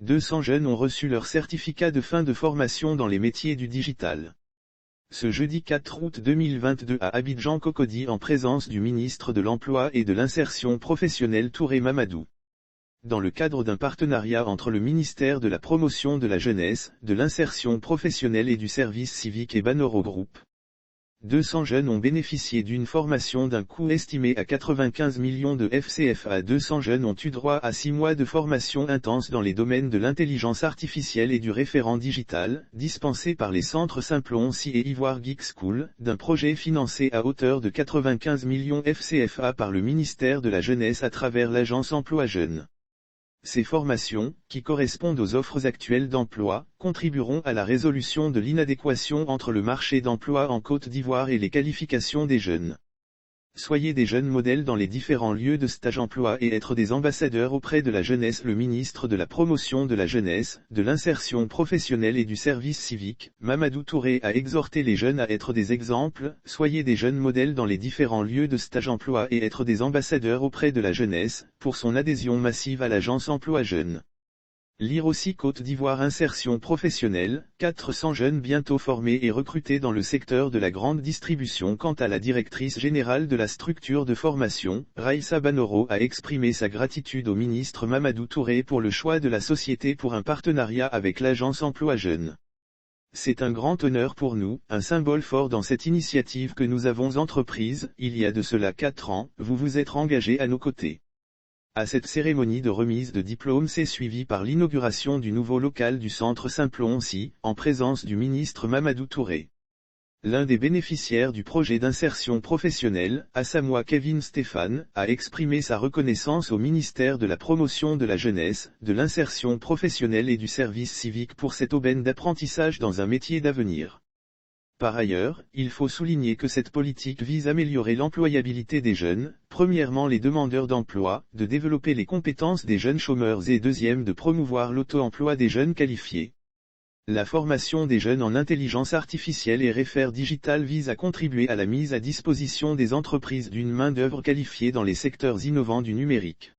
200 jeunes ont reçu leur certificat de fin de formation dans les métiers du digital. Ce jeudi 4 août 2022 à Abidjan Cocody en présence du ministre de l'Emploi et de l'Insertion professionnelle Touré Mamadou. Dans le cadre d'un partenariat entre le ministère de la Promotion de la Jeunesse, de l'Insertion professionnelle et du Service civique et Banoro Group. 200 jeunes ont bénéficié d'une formation d'un coût estimé à 95 millions de FCFA. 200 jeunes ont eu droit à 6 mois de formation intense dans les domaines de l'intelligence artificielle et du référent digital, dispensés par les centres Simplon-Si et Ivoire Geek School, d'un projet financé à hauteur de 95 millions FCFA par le ministère de la Jeunesse à travers l'agence Emploi Jeunes. Ces formations, qui correspondent aux offres actuelles d'emploi, contribueront à la résolution de l'inadéquation entre le marché d'emploi en Côte d'Ivoire et les qualifications des jeunes. Soyez des jeunes modèles dans les différents lieux de stage emploi et être des ambassadeurs auprès de la jeunesse. Le ministre de la Promotion de la Jeunesse, de l'Insertion professionnelle et du Service civique, Mamadou Touré a exhorté les jeunes à être des exemples. Soyez des jeunes modèles dans les différents lieux de stage emploi et être des ambassadeurs auprès de la jeunesse, pour son adhésion massive à l'agence Emploi Jeunes. Lire aussi Côte d'Ivoire Insertion professionnelle, 400 jeunes bientôt formés et recrutés dans le secteur de la grande distribution. Quant à la directrice générale de la structure de formation, Raïssa Banoro a exprimé sa gratitude au ministre Mamadou Touré pour le choix de la société pour un partenariat avec l'agence Emploi Jeunes. C'est un grand honneur pour nous, un symbole fort dans cette initiative que nous avons entreprise. Il y a de cela 4 ans, vous vous êtes engagé à nos côtés. À cette cérémonie de remise de diplôme s'est suivie par l'inauguration du nouveau local du centre Simplon-Si, en présence du ministre Mamadou Touré. L'un des bénéficiaires du projet d'insertion professionnelle, Asamoah Kevin Stéphane, a exprimé sa reconnaissance au ministère de la Promotion de la Jeunesse, de l'Insertion professionnelle et du Service civique pour cette aubaine d'apprentissage dans un métier d'avenir. Par ailleurs, il faut souligner que cette politique vise à améliorer l'employabilité des jeunes, premièrement les demandeurs d'emploi, de développer les compétences des jeunes chômeurs et deuxième de promouvoir l'auto-emploi des jeunes qualifiés. La formation des jeunes en intelligence artificielle et référent digital vise à contribuer à la mise à disposition des entreprises d'une main-d'œuvre qualifiée dans les secteurs innovants du numérique.